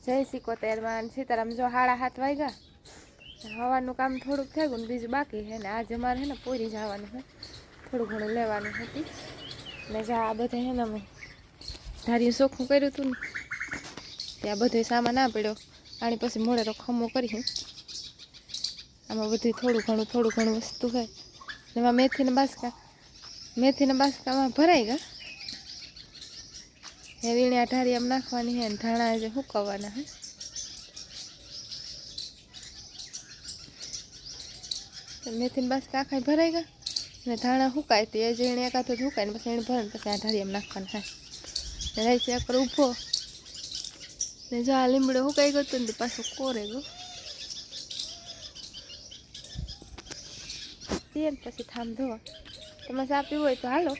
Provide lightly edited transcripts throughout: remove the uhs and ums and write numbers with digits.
જય 71 સીતારામ જો 7:30 વાગ્યા હવાનું કામ થોડુંક થઈ ગયું ને બીજું બાકી છે ને આજે અમારે હે ને પોરી જવાનું છે થોડું ઘણું લેવાનું હતી ને જા આ બધે હે ને અમે ધાર્યું ચોખ્ખું કર્યું હતું ને ત્યાં બધો સામાન ના પડ્યો આની પછી મોડે તો ખમો કરી આમાં બધું થોડું ઘણું વસ્તુ હોય ને એમાં મેથીના બાસકામાં ભરાઈ ગયા એ વીણ્યા ઢારી એમ નાખવાની હે ને ધાણા જે સુકવવાના હે મેથીના બાસકા આખા ભરાઈ ગયા ને ધાણા સુકાય તે જે એને એકાતો સુકાય ને પછી એને ભરે પછી આ ઢારી એમ નાખવાના થાય ને રાઈસ એકર ઊભો ને જો આ લીમડો સુકાઈ ગયો તો ને પાછું કોરે ગયો તે પછી થામ ધોવા તમે ચા પીવું હોય તો હાલો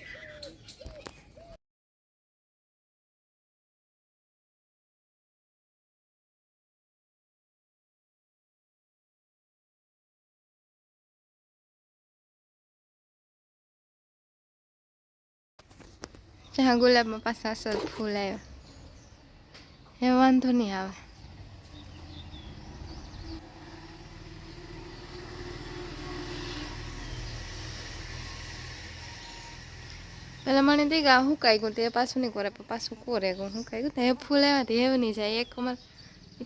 જ્યાં ગુલાબમાં પાછા અસર ફૂલ આવ્યો એ વાંધો નહીં આવે પેલા મને દઈ ગયા સુકાઈ ગયું તે પાછું નહીં કરે પાછું કોરે ગયું સુકાઈ ગયું એ ફૂલ આવ્યા તે એવું નહીં જાય એક અમારે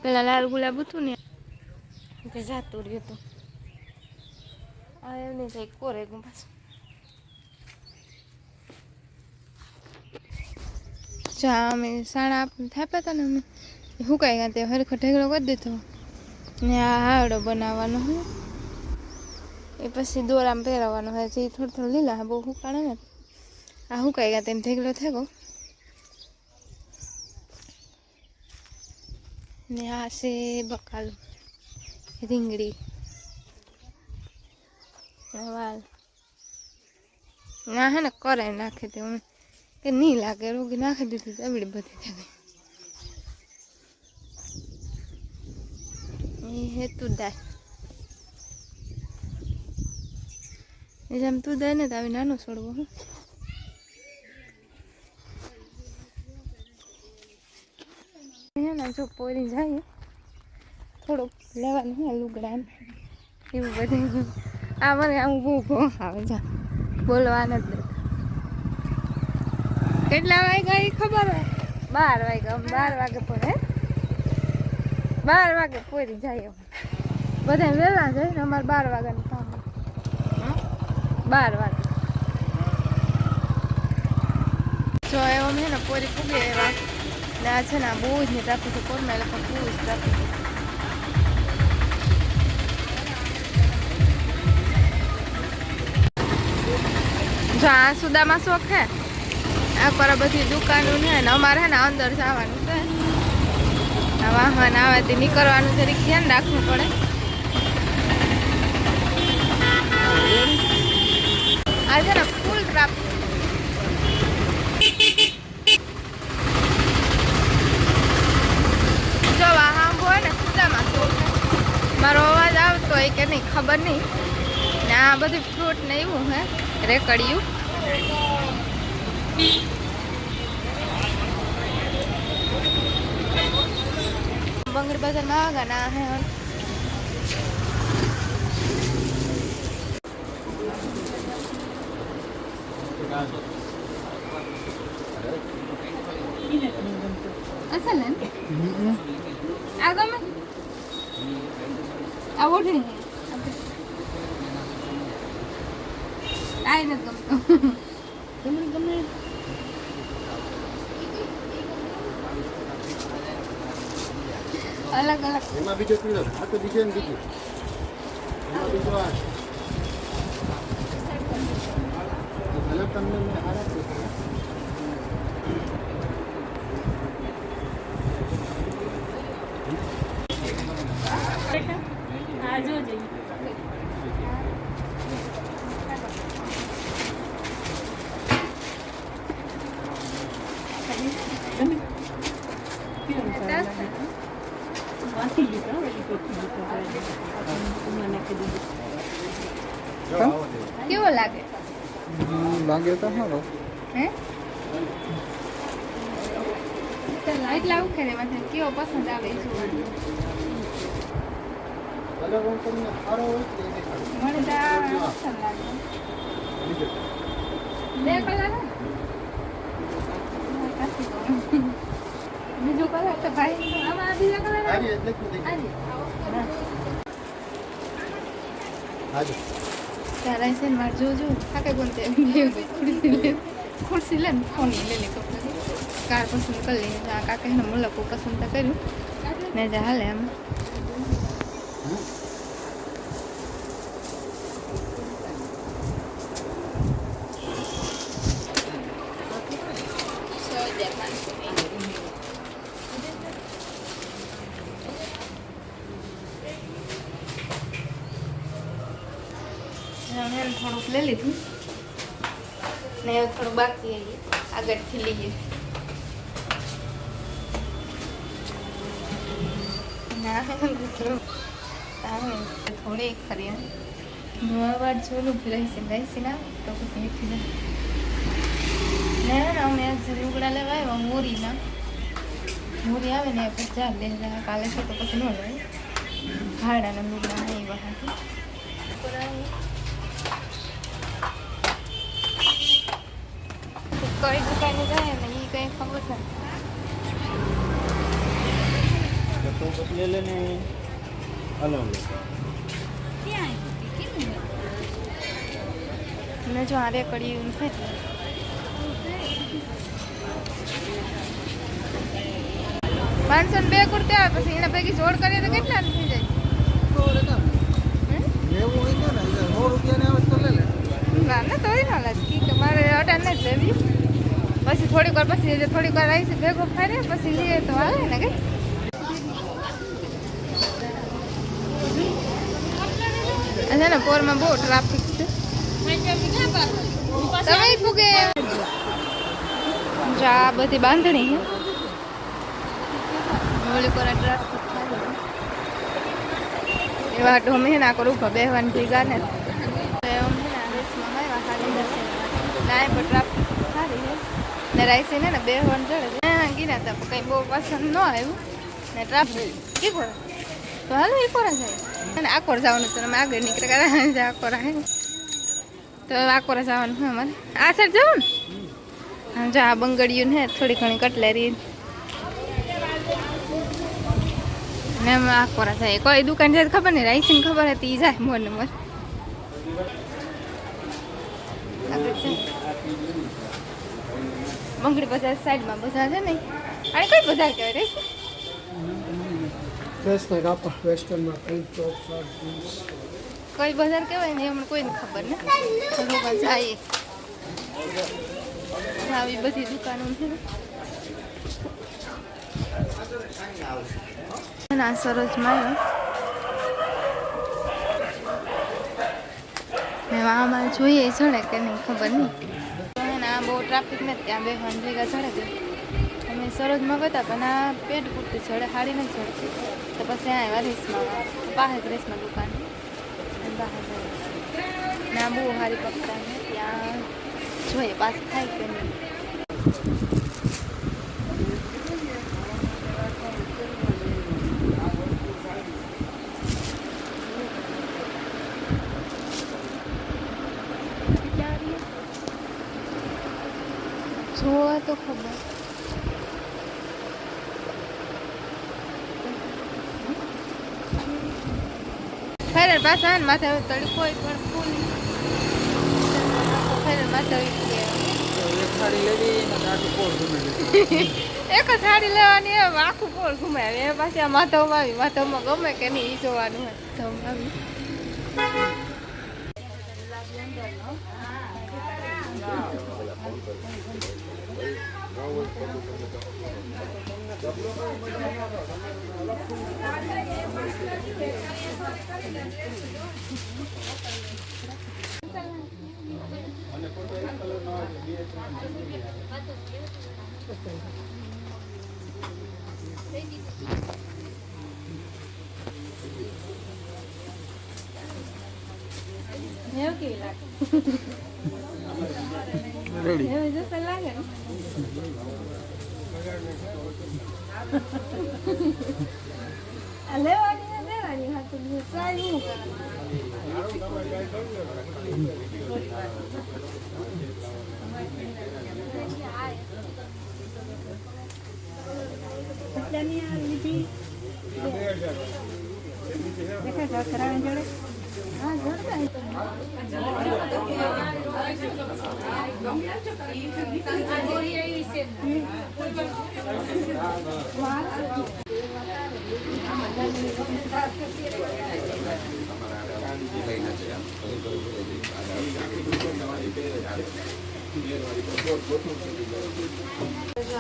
પેલા લાલ ગુલાબ હતું ને તે જાતું રહ્યું હતું આ એવું નહીં જાય કોરે ગયું પાછું જા અમે સાણા થાપ્યા હતા ને અમે સુકાઈ ગયા તે હરખો ઢેગલો કરી દીધો ને આ હાવડો બનાવવાનો હોય એ પછી દોરામાં પહેરવાનો હોય જે થોડું લીલા બહુ સુકાણે ને આ સુકાઈ ગયા તેને ઢેગલો થઈ ગયો ને આ છે બકાલું રીંગણી વાલ ના હે ને કરાઈ નાખી દે કે નહીં લાગે રોગી નાખી દીધી એવડી બધી થઈ ગઈ એ તું દાય એ જેમ તું દાય ને તો આવી નાનો છોડવો હું જો પોરી જાય થોડુંક લેવાનું હોય લુગડા એવું બધું આ મને આમ બહુ આવે જા બોલવા નથી કેટલા વાગ્યા એ ખબર હોય 12 વાગ્યા 12 વાગે પડે 12 વાગે પોરી જાય બધા વહેલા જાય ને અમારે 12 વાગ્યાનું કામ 12 વાગે જો એવો મેં ને પોરી પૂગે એવા ને આ છે ને બહુ જ નહીં ટ્રાફિક કોરમાં એ લોકો બહુ જ ટ્રાફિક જો આ સુદામાં શોખ હે આ પર બધી દુકાનો ને અમારે હે ને અંદર જવાનું છે આ વાહન આવે તે નીકળવાનું જરીક ધ્યાન રાખવું પડે આજે ને ફૂલ ટ્રાફિક જો વાહન હોય ને સુદામાં શોખ મારો અવાજ આવતો હોય કે નહીં ખબર નહીં ને આ બધી ફ્રૂટ ને એવું હે રેકડિયું બંગડી બજારમાં આગળ ના હે અસલ હે આ ગમે આ ઓઢી આઈ ન ગમતો ગમે અલગ અલગ એમાં બીજો પીળો આ તો બીજો ને બીજો એમાં બીજો આ ભલે તમને મેં હારા આ જો જઈ કેવો લાગે લાગે તો સારો હે એટલા ઉખેરે એમાં કેવો પસંદ આવે એ જોવાનું. કલર રંગ તમને સારો હોય તો એ દેખાડો. મને તો આ પસંદ લાગે. બીજો. બે કલર હે બીજો કલર તો ભાઈ આમાં બીજા કલર આજે એટલે જ દેખાડો. આજે ત્યારે છે ને મારે જોજો કાકે બોલતે ખુરશી લે ને ફોન લે લે કપડે કાર પસંદ કરી લે આ કાકા એને મુલકો પસંદ કર્યું ને જે હાલે એમ થોડુંક લઈ લીધું ને થોડું બાકી આગળથી લઈએ થોડી ખરી વાત જોલું રહીશે ના તો પછી મીઠી જાય ને અમે આજ લુગડા લેવા આવ્યા મોરી આવે ને પછી ચાર લે કાલે છે તો પછી ન લેવાય ભાડાના લુગડા એ બહાર કઈ દુકાને જાય ને એ કઈ ખબર નથી તો પછી લે ને હલો ને જો આ રેકડી છે પાંચસો ને 2 કુર્તા આવે પછી એના પૈકી જોડ કરીએ તો કેટલા થઈ જાય લેવું હોય ને 100 રૂપિયા આવે તો લે લે ના ના તોય ના લાગે કે મારે અટાણ ને જ લેવી પછી થોડીક વાર આવીશ ભેગો ફરે પછી લઈએ તો આવે ને કે છે ને પોરમાં બહુ ટ્રાફિક છે તમે ફૂગે આ બધી બાંધણી છે ઓલી પર ટ્રાફિક એવા ઢોમે ના કરું બેહવાની ભેગા ને ના પણ ટ્રાફિક સારી છે ને રાઈસી ને બેહવાનું ચડે ગીના તો કંઈ બહુ પસંદ ન આવ્યું ને ટ્રાફિક કી કરે તો હાલો એ કોરા જાય અને આકોર જવાનું તો અમે આગળ નીકળે કરે આકોરા હે તો આકોરા જવાનું હોય અમારે આ સાઈડ જવું ને જો આ બંગડીયું ને થોડી ઘણી કટલેરી ને અમે આકોરા જાય કોઈ દુકાન જાય ખબર નહીં રાઈસીને ખબર હતી એ જાય મોર ને મોર બંગડી બજાર સાઈડમાં બજાર છે ને અને કઈ બજાર કહેવાય રહી વેસ્ટર્ન કાપડ વેસ્ટર્નમાં પ્રિન્ટ ટોપ શર્ટ જીન્સ કઈ બજાર કહેવાય ને એમને કોઈને ખબર ને લોકો જાય આવી બધી દુકાનો છે ને ના સરોજમાં આમાં જોઈએ ચડે કે નહીં ખબર નહીં આ બહુ ટ્રાફિક નથી ત્યાં બેહવાનું ભેગા ચડે કે અમે સરોજમાં ગયા પણ આ પેન્ટ પૂરતી ચડે હાડી નથી ચડતી તો પછી આવ્યા રેસમાં પાસે જ રેસમાં દુકાન બહાર ને આ બહુ સારી પકડા ને ત્યાં જોઈએ પાસ થાય કે નહીં જોવા તો ખબર ખરેર પાછા ને માથે તડકો હોય પણ ફૂલ ખરેર માથે એક જ સાડી લેવાની એમ આખું પોળ ઘુમાવે એ પાછી આ માથામાં આવી માથામાં ગમે કે નહીં એ જોવાનું હોય આવી કેવી લાગે રેડી હવે જશે લાગે આ લેવાની ને દેવાની હા તો ટ્રાય હું કરું એટલાની આ લીધી દેખા કરાવે જોડે હા જોરદાર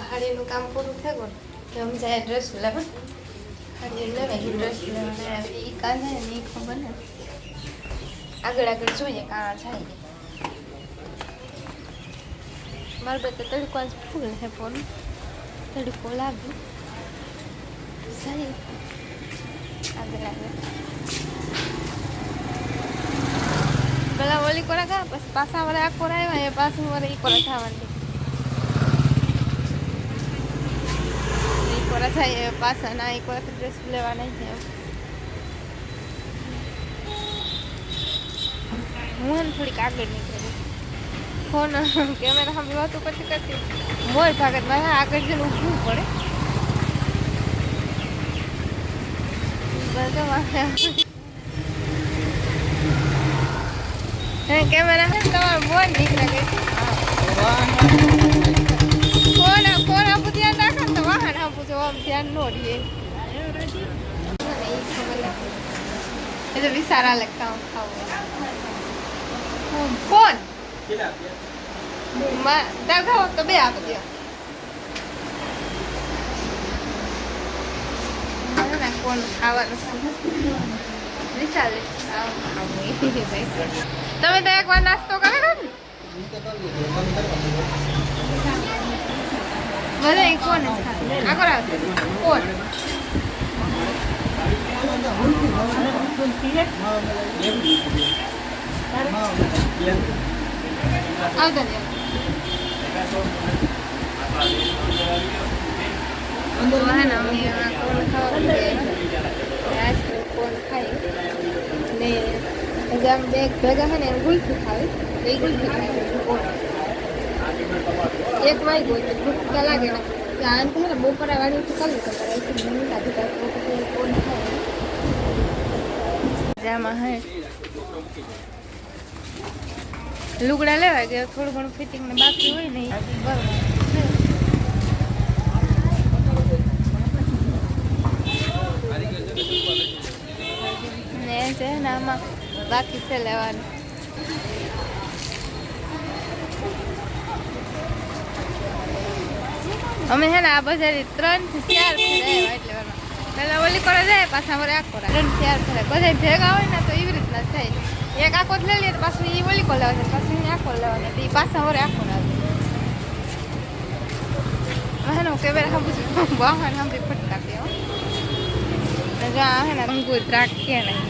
હાડીનું કામ પૂરું થયું કે અમે જાય ડ્રેસ લેવા હાડી લેવા ડ્રેસ લેવા એ કાંધે ને એ ખબર ને આગળ આગળ જોઈએ કાં જાય મારે બે તો તડકો આજ ફૂલ હે ફોન તડકો લાગ્યો સહી આગળ આગળ પેલા ઓલી કોરા કા પછી પાછા વરે આ કોરા આવ્યા એ પાછું વરે ઈ કોરા થવાની ઈ કોરા થાય એ પાછા ના ઈ કોરા ડ્રેસ લેવા નહીં છે હું થોડીક આગળ નીકળી ફોન કેમેરા સામે વાતો કરતી મોર ભાગત મારે આગળ જઈને ઊભું પડે કેમેરા હે તમારે મોર નીકળે ગઈ ફોન આપું ધ્યાન રાખે ને તો વાહન આપું તો આમ ધ્યાન નો રહીએ એ તો વિચારા લગતા ખાવું ફોન દાખવો તો બે આપી દો કોણ ખાવાનું વિચારે તમે તો એકવાર નાસ્તો કરેલો ને બધા કોણ આગળ આવશે કોણ આવતા ને ભેગા છે ને ગુલ્ફી ખાવી એ ગુલ્ફી ખાવી એક વાગ્યો હોય તો ભૂખ લાગે ને આમ તો ને બપોરા વાળી તો કરી જામાં હે લુગડા લેવા ગયા થોડું ઘણું ફિટિંગ ને બાકી હોય ને ને છે ને આમાં બાકી છે લેવાનું અમે છે ને આ બજાર 3 થી 4 ફેરા એટલે પેલા ઓલી કોરા જાય પાછા અમારે આ કોરા 3 થી 4 ફેરા બધા ભેગા હોય ને તો એવી રીતના થાય એક આખો જ લઈ લે તો પાછું એ ઓલી કોલ લેવા પાછું આખો લેવાને તો એ પાછા અમારે આખો લાગે હે ને કેમેરા સાંભળું વાહન સાંભળી ફટકા દે હે ને અંગુર રાખીએ નહીં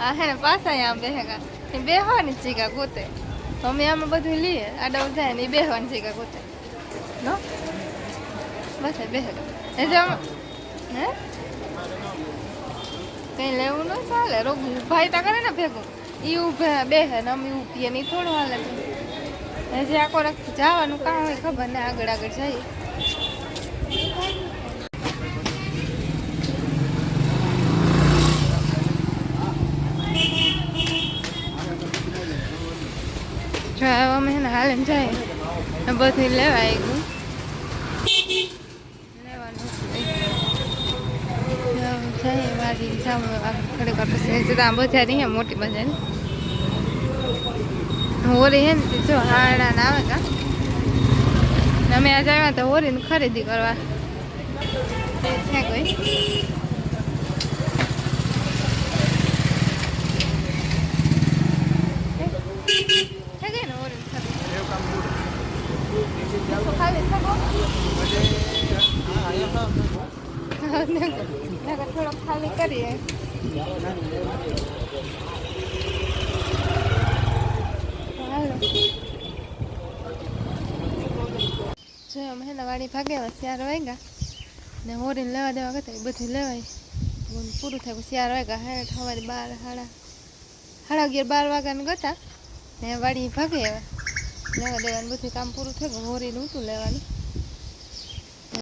આ હે ને પાછા આમ બેહેગા બેહવાની ચીકા ગોતે અમે આમાં બધું લઈએ આડા જાય ને બેહવાની ચીકા ગોતે નો બસ બેહેગા એ જો હે કઈ લેવું ન ચાલે રોગ ભાઈ તા કરે ને ભેગું ઈ ઉભે બેહે ને અમે ઉભીએ નહીં થોડું હાલે જે આખો જવાનું કામ હોય ખબર ને આગળ આગળ જઈએ જો અમે એને હાલે જાય બધું લેવા આવ્યું લેવાનું જાય વારી જાવ થોડીક વાર પછી જતા બજાર હે મોટી બજાર હોરી હે ને જો હાડા ના આવે કા અમે આજે આવ્યા તો હોરીને ખરીદી કરવા છે કોઈ થોડોક ખાલી કરીએ જો અમે હે ને વાડી ભાગે હવે 4 વાગ્યા ને હોરીને લેવા દેવા કરતા એ બધું લેવાય પૂરું થાય પછી 4 વાગ્યા હે સવારે 12 સાડા 11 12 વાગ્યાને ગતા ને વાડી ભાગે હવે લેવા દેવાનું બધું કામ પૂરું થઈ ગયું હોરીનું હતું લેવાનું